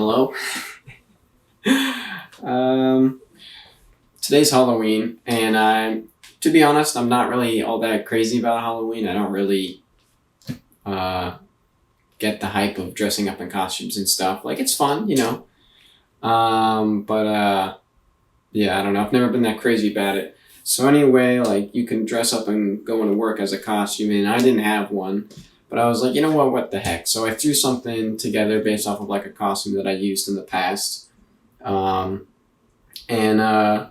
Hello. um, Today's Halloween, and to be honest, I'm not really all that crazy about Halloween. I don't really uh, get the hype of dressing up in costumes and stuff. Like, it's fun, you know. But yeah, I don't know. I've never been that crazy about it. So anyway, like, you can dress up and go into work as a costume, and I didn't have one. But I was like, you know what the heck? So I threw something together based off of like a costume that I used in the past. Um, and I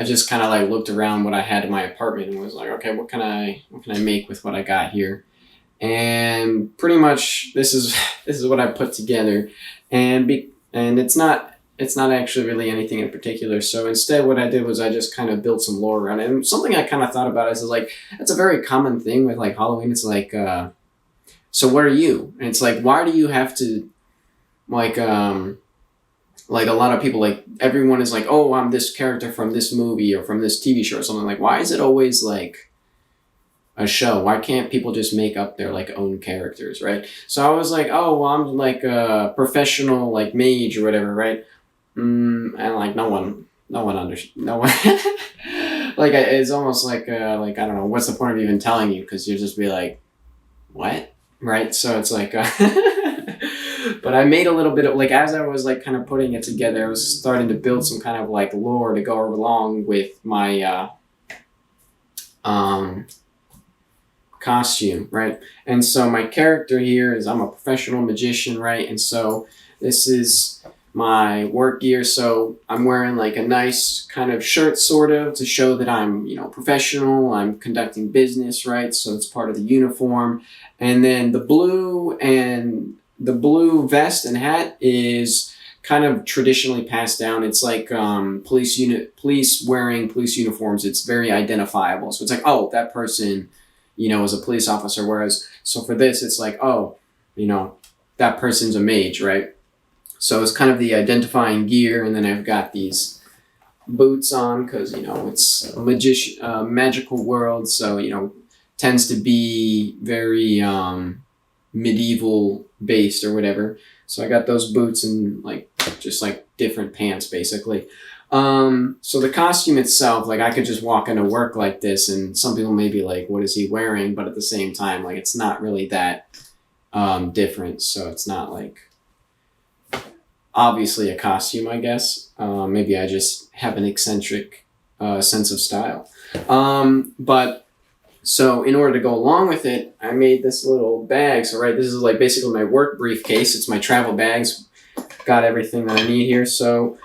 just kind of like looked around what I had in my apartment and was like, okay, what can I make with what I got here? And pretty much this is what I put together, and it's not actually really anything in particular. So instead, what I did was I just kind of built some lore around it. And something I kind of thought about is like that's a very common thing with like Halloween. It's like, so what are you? And it's like, why do you have to like like a lot of people, like everyone is like, oh, I'm this character from this movie or from this TV show or something. Like, why is it always like a show? Why can't people just make up their like own characters, right? So I was like, oh, well, I'm like a professional like mage or whatever, right? And like no one like it's almost like I don't know what's the point of even telling you, because you'll just be like, what, right? So it's like but I made a little bit of like, as I was like kind of putting it together, I was starting to build some kind of like lore to go along with my um costume, right? And so my character here is I'm a professional magician, right? And so this is my work gear. So I'm wearing like a nice kind of shirt, sort of, to show that I'm, professional. I'm conducting business, right? So it's part of the uniform. And then the blue vest and hat is kind of traditionally passed down. It's like police wearing police uniforms. It's very identifiable. So it's like, oh, that person, is a police officer. Whereas, so for this, it's like, oh, that person's a mage, right? So it's kind of the identifying gear. And then I've got these boots on because, it's a magical world. So, tends to be very medieval based or whatever. So I got those boots and like just like different pants basically. So the costume itself, like I could just walk into work like this and some people may be like, what is he wearing? But at the same time, like it's not really that different. So it's not like obviously a costume, I guess. Maybe I just have an eccentric sense of style. But so in order to go along with it, I made this little bag. So right, this is like basically my work briefcase. It's my travel bags. Got everything that I need here. So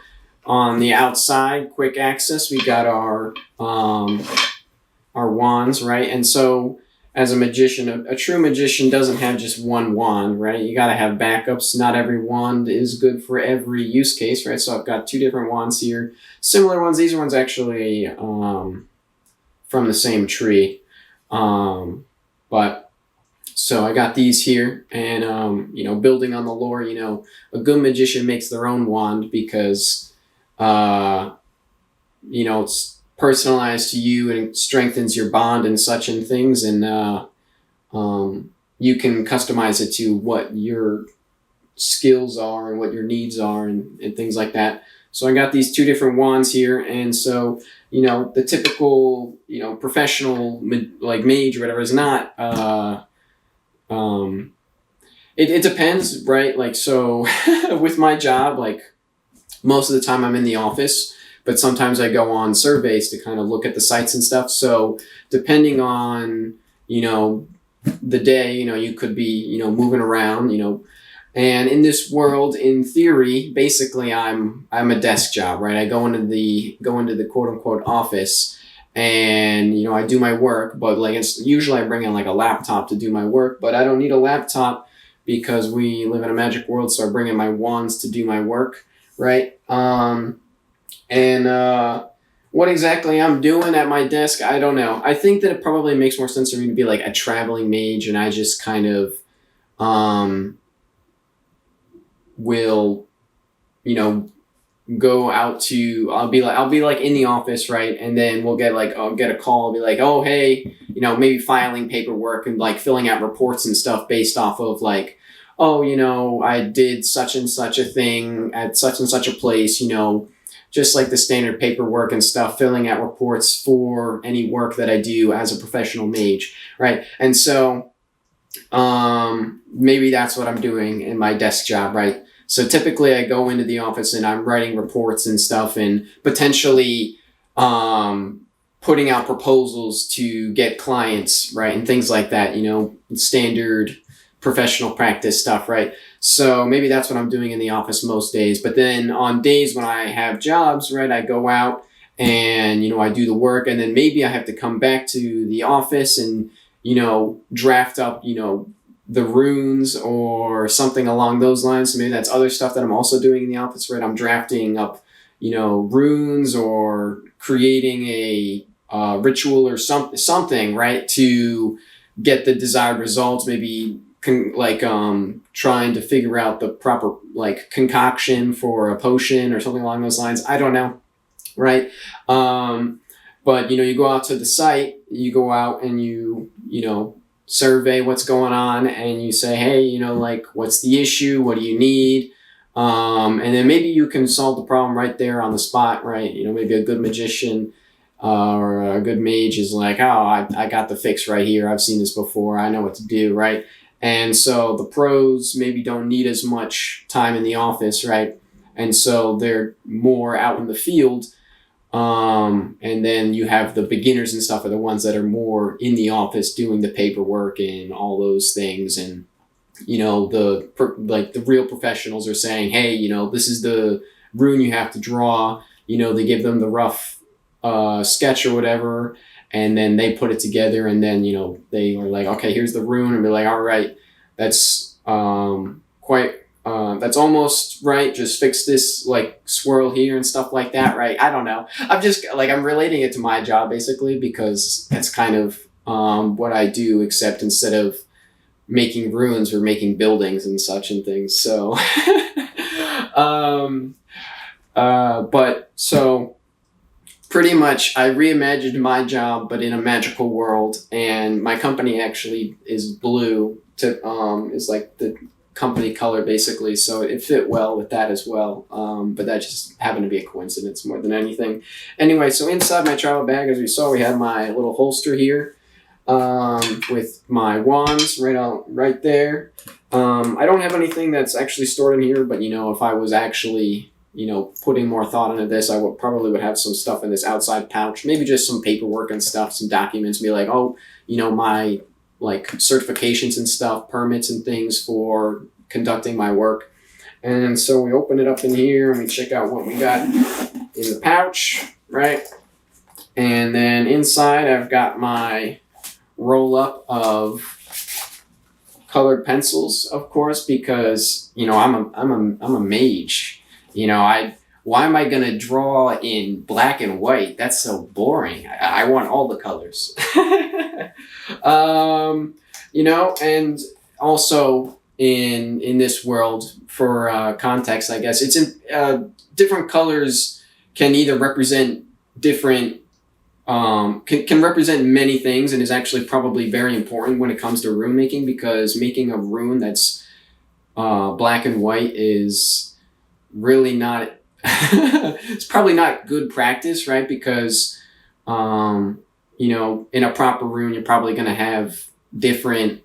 on the outside, quick access, we got our wands, right? And so as a magician, a true magician doesn't have just one wand, right? You got to have backups. Not every wand is good for every use case, right? So I've got two different wands here. Similar ones. These ones actually from the same tree. But so I got these here and, building on the lore, a good magician makes their own wand because, it's personalized to you and it strengthens your bond and such and things. And, you can customize it to what your skills are and what your needs are and things like that. So I got these two different wands here. And so, the typical, professional like mage or whatever is not, it depends, right? Like, so with my job, like most of the time I'm in the office, but sometimes I go on surveys to kind of look at the sites and stuff. So depending on, the day, you could be, moving around, and in this world, in theory, basically I'm a desk job, right? I go into the quote unquote office and, I do my work, but like it's usually I bring in like a laptop to do my work, but I don't need a laptop because we live in a magic world. So I bring in my wands to do my work, right? What exactly I'm doing at my desk, I don't know. I think that it probably makes more sense for me to be like a traveling mage and I just kind of, will, go out to, I'll be like in the office, right? And then I'll get a call, I'll be like, oh, hey, maybe filing paperwork and like filling out reports and stuff based off of like, oh, I did such and such a thing at such and such a place, just like the standard paperwork and stuff, filling out reports for any work that I do as a professional mage, right? And so maybe that's what I'm doing in my desk job, right? So typically I go into the office and I'm writing reports and stuff and potentially putting out proposals to get clients, right? And things like that, standard professional practice stuff, right? So maybe that's what I'm doing in the office most days. But then on days when I have jobs, right, I go out and, I do the work, and then maybe I have to come back to the office and, draft up, the runes or something along those lines. So maybe that's other stuff that I'm also doing in the office, right? I'm drafting up, runes or creating a ritual or something, right, to get the desired results. Maybe trying to figure out the proper concoction for a potion or something along those lines. I don't know, right? But you go out to the site, you go out and you survey what's going on, and you say, hey, what's the issue? What do you need? And then maybe you can solve the problem right there on the spot, right? Maybe a good magician or a good mage is like, oh, I got the fix right here. I've seen this before. I know what to do, right? And so the pros maybe don't need as much time in the office, right? And so they're more out in the field. And then you have the beginners and stuff are the ones that are more in the office doing the paperwork and all those things. And, the real professionals are saying, hey, this is the rune you have to draw. They give them the rough sketch or whatever, and then they put it together, and then they are like, okay, here's the rune, and be like, all right, that's that's almost right, just fix this swirl here and stuff like that, right? I don't know, I'm just I'm relating it to my job basically, because that's kind of what I do, except instead of making runes, we're making buildings and such and things. So but so pretty much I reimagined my job, but in a magical world, and my company actually is blue is the company color basically, so it fit well with that as well. But that just happened to be a coincidence more than anything. Anyway, so inside my travel bag, as we saw, we had my little holster here with my wands right there. I don't have anything that's actually stored in here, but if I was actually putting more thought into this, I would have some stuff in this outside pouch, maybe just some paperwork and stuff, some documents, be like, oh, my certifications and stuff, permits and things for conducting my work. And so we open it up in here and we check out what we got in the pouch, right? And then inside I've got my roll up of colored pencils, of course, because I'm a mage. Why am I gonna draw in black and white? That's so boring. I want all the colors. And also in this world, for context, I guess, it's different colors can either represent different, can represent many things, and is actually probably very important when it comes to rune making, because making a rune that's black and white is really not it's probably not good practice, right? Because in a proper rune, you're probably going to have different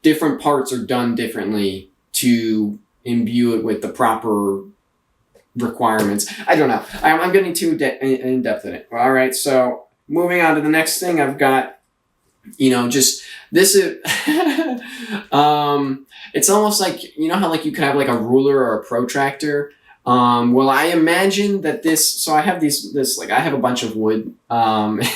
different parts are done differently to imbue it with the proper requirements. I don't know. I'm getting too in depth in it. All right, so moving on to the next thing, I've got just this is it's almost like how you could have a ruler or a protractor. Well, I imagine that so I have I have a bunch of wood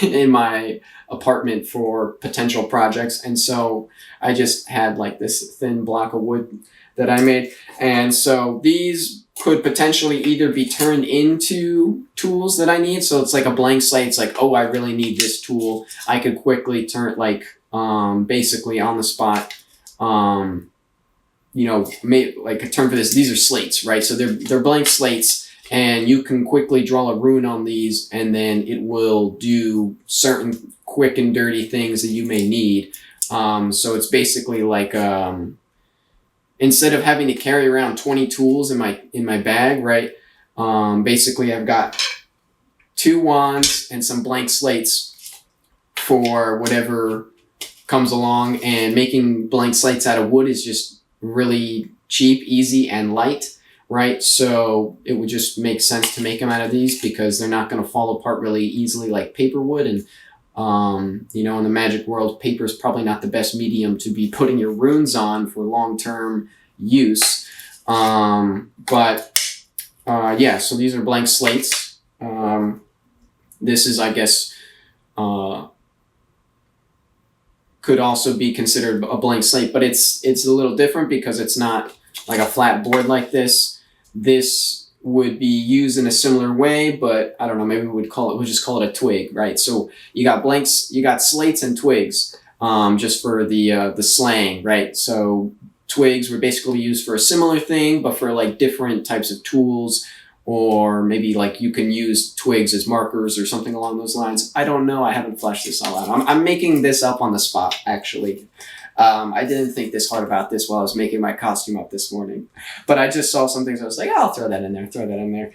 in my apartment for potential projects, and so I just had this thin block of wood that I made, and so these could potentially either be turned into tools that I need. So it's like a blank slate. It's like, oh, I really need this tool. I could quickly turn basically on the spot. Make a term for this. These are slates, right? So they're blank slates, and you can quickly draw a rune on these, and then it will do certain quick and dirty things that you may need. So it's basically like instead of having to carry around 20 tools in my bag, right? Basically, I've got 2 wands and some blank slates for whatever comes along. And making blank slates out of wood is just really cheap, easy, and light, right? So it would just make sense to make them out of these because they're not going to fall apart really easily like paper would. And in the magic world, paper is probably not the best medium to be putting your runes on for long-term use. So these are blank slates. This is, I guess, could also be considered a blank slate, but it's a little different because it's not like a flat board like this. This would be used in a similar way, but I don't know, maybe we'll just call it a twig, right? So you got slates and twigs, just for the slang, right? So twigs were basically used for a similar thing, but for like different types of tools, or maybe like you can use twigs as markers or something along those lines. I don't know. I haven't fleshed this all out. I'm making this up on the spot, actually. I didn't think this hard about this while I was making my costume up this morning, but I just saw some things. I was like, I'll throw that in there.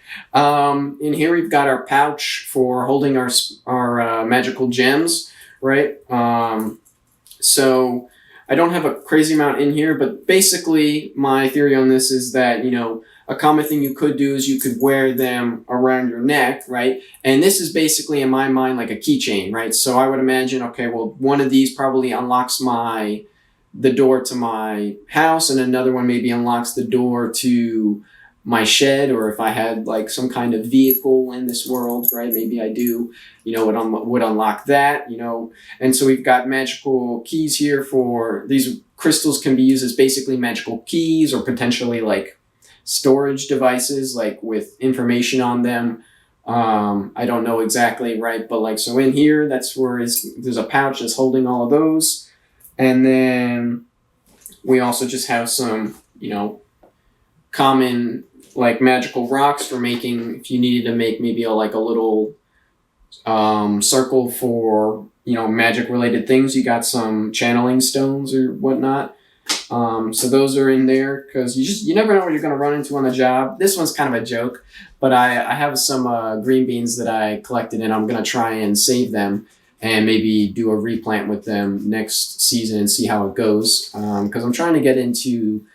In here we've got our pouch for holding our magical gems, right? So I don't have a crazy amount in here, but basically my theory on this is that, a common thing you could do is you could wear them around your neck, right? And this is basically, in my mind, like a keychain, right? So I would imagine, okay, well, one of these probably unlocks the door to my house, and another one maybe unlocks the door to my shed, or if I had like some kind of vehicle in this world, right? Maybe I do, would unlock that, And so we've got magical keys here for these crystals can be used as basically magical keys or potentially like storage devices, like with information on them. I don't know exactly, right? But like, so in here, that's where there's a pouch that's holding all of those. And then we also just have some, common like magical rocks for making, if you needed to make maybe a little circle for, magic related things. You got some channeling stones or whatnot. So those are in there because you never know what you're going to run into on the job. This one's kind of a joke, but I have some green beans that I collected, and I'm going to try and save them and maybe do a replant with them next season and see how it goes. Because I'm trying to get into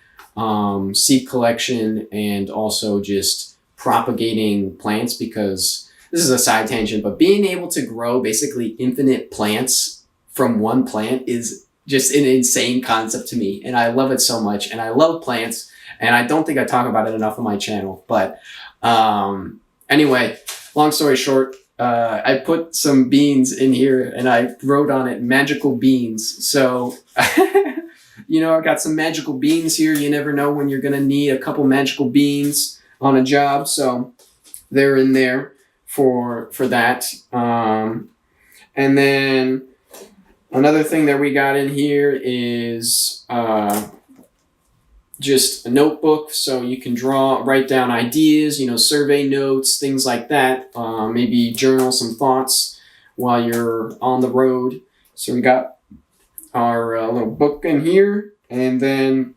seed collection and also just propagating plants, because this is a side tangent, but being able to grow basically infinite plants from one plant is just an insane concept to me, and I love it so much, and I love plants, and I don't think I talk about it enough on my channel. But anyway, long story short, I put some beans in here, and I wrote on it magical beans. So I got some magical beans here. You never know when you're gonna need a couple magical beans on a job, so they're in there for that. And then another thing that we got in here is just a notebook, so you can write down ideas, survey notes, things like that. Maybe journal some thoughts while you're on the road. So we got our little book in here, and then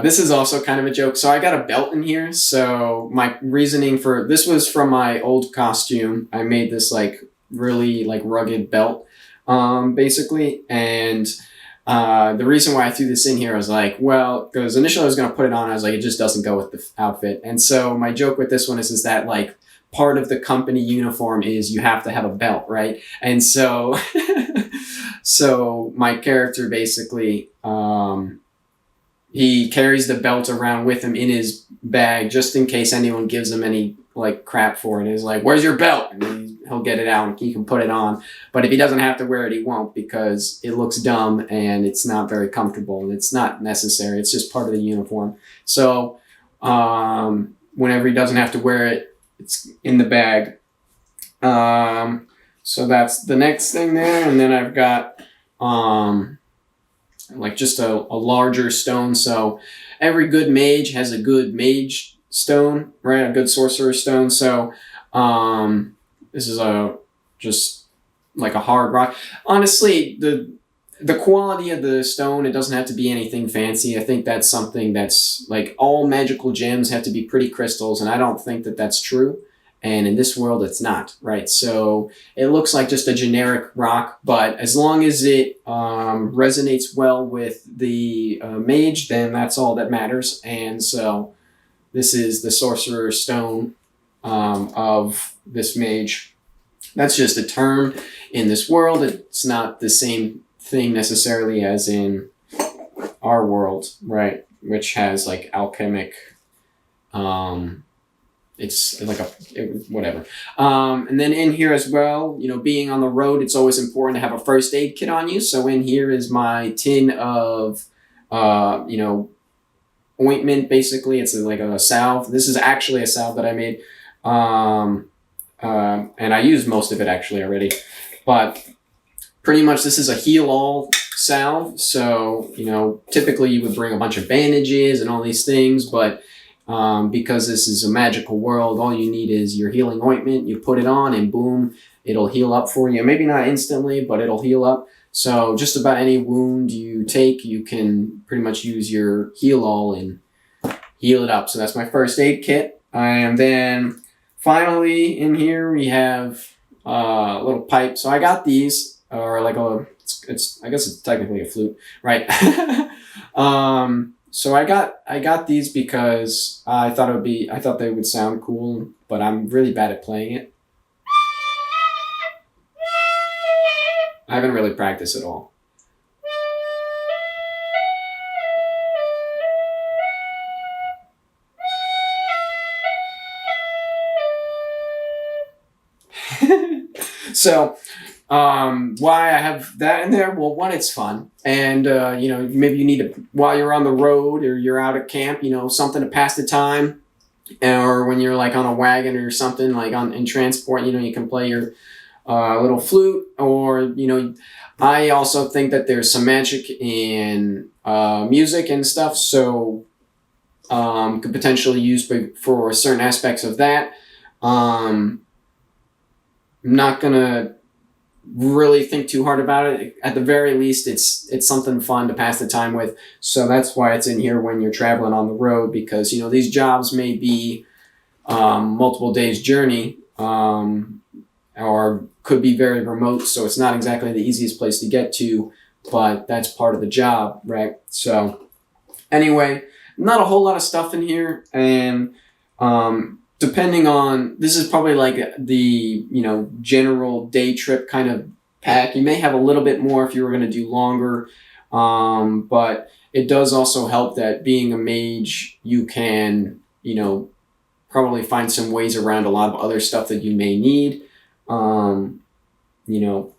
this is also kind of a joke. So I got a belt in here. So my reasoning for this was from my old costume. I made this like really like rugged belt, basically. And the reason why I threw this in here was like, well, because initially I was going to put it on. I was like, it just doesn't go with the outfit. And so my joke with this one is that like part of the company uniform is you have to have a belt, right? And so, so my character basically, he carries the belt around with him in his bag just in case anyone gives him any like crap for it. He's like, "Where's your belt?" And he'll get it out and he can put it on. But if he doesn't have to wear it, he won't, because it looks dumb and it's not very comfortable and it's not necessary. It's just part of the uniform. So whenever he doesn't have to wear it, it's in the bag. So that's the next thing there. And then I've got like just a larger stone. So every good mage has a good mage stone, right? A good sorcerer stone. So this is just like a hard rock. Honestly, the quality of the stone, it doesn't have to be anything fancy. I think that's something that's like all magical gems have to be pretty crystals, and I don't think that that's true. And in this world, it's not, right? So it looks like just a generic rock, but as long as it resonates well with the mage, then that's all that matters. And so this is the sorcerer's stone of this mage. That's just a term in this world. It's not the same thing necessarily as in our world, right? Which has like alchemic, it's like whatever. And then in here as well, you know, being on the road, it's always important to have a first aid kit on you. So in here is my tin of, you know, ointment. Basically, it's like a salve. This is actually a salve that I made, and I used most of it actually already, but pretty much this is a heal all salve. So, you know, typically you would bring a bunch of bandages and all these things, but because this is a magical world, all you need is your healing ointment. You put it on and boom, it'll heal up for you. Maybe not instantly, but it'll heal up. So just about any wound you take, you can pretty much use your heal all and heal it up. So that's my first aid kit. And then finally in here we have a little pipe. So I got these. Or like it's I guess it's technically a flute, right? So I got these because I thought they would sound cool, but I'm really bad at playing it. I haven't really practiced at all. So why I have that in there? Well, one, it's fun, and you know, maybe you need to, while you're on the road or you're out at camp, you know, something to pass the time, or when you're like on a wagon or something, like in transport, you know, you can play your little flute, or you know, I also think that there's some magic in music and stuff, so could potentially use for certain aspects of that. I'm not gonna really think too hard about it. At the very least, it's something fun to pass the time with. So that's why it's in here when you're traveling on the road, because you know these jobs may be multiple days journey, or could be very remote. So it's not exactly the easiest place to get to, but that's part of the job, right? So anyway, not a whole lot of stuff in here, and depending on, this is probably like the, you know, general day trip kind of pack. You may have a little bit more if you were going to do longer, but it does also help that being a mage, you can, you know, probably find some ways around a lot of other stuff that you may need. You know,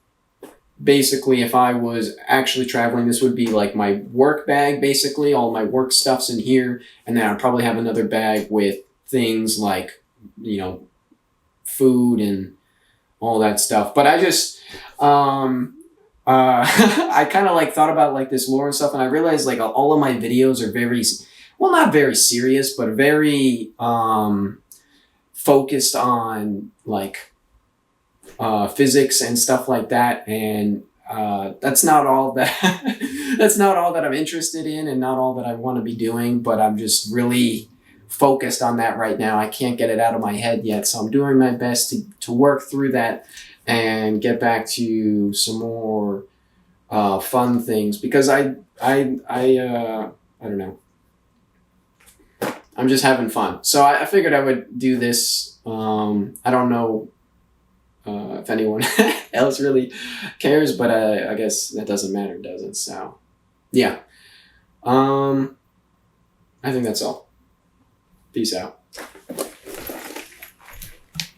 basically if I was actually traveling, this would be like my work bag, basically all my work stuff's in here, and then I'd probably have another bag with things like, you know, food and all that stuff. But I just I kind of like thought about like this lore and stuff, and I realized like all of my videos are very, well, not very serious, but very focused on like physics and stuff like that, and that's not all that that's not all that I'm interested in, and not all that I want to be doing, but I'm just really focused on that right now. I can't get it out of my head yet, so I'm doing my best to work through that and get back to some more fun things, because I don't know, I'm just having fun. So I figured I would do this. I don't know if anyone else really cares, but I guess that doesn't matter, does it? So yeah, I think that's all. Peace out.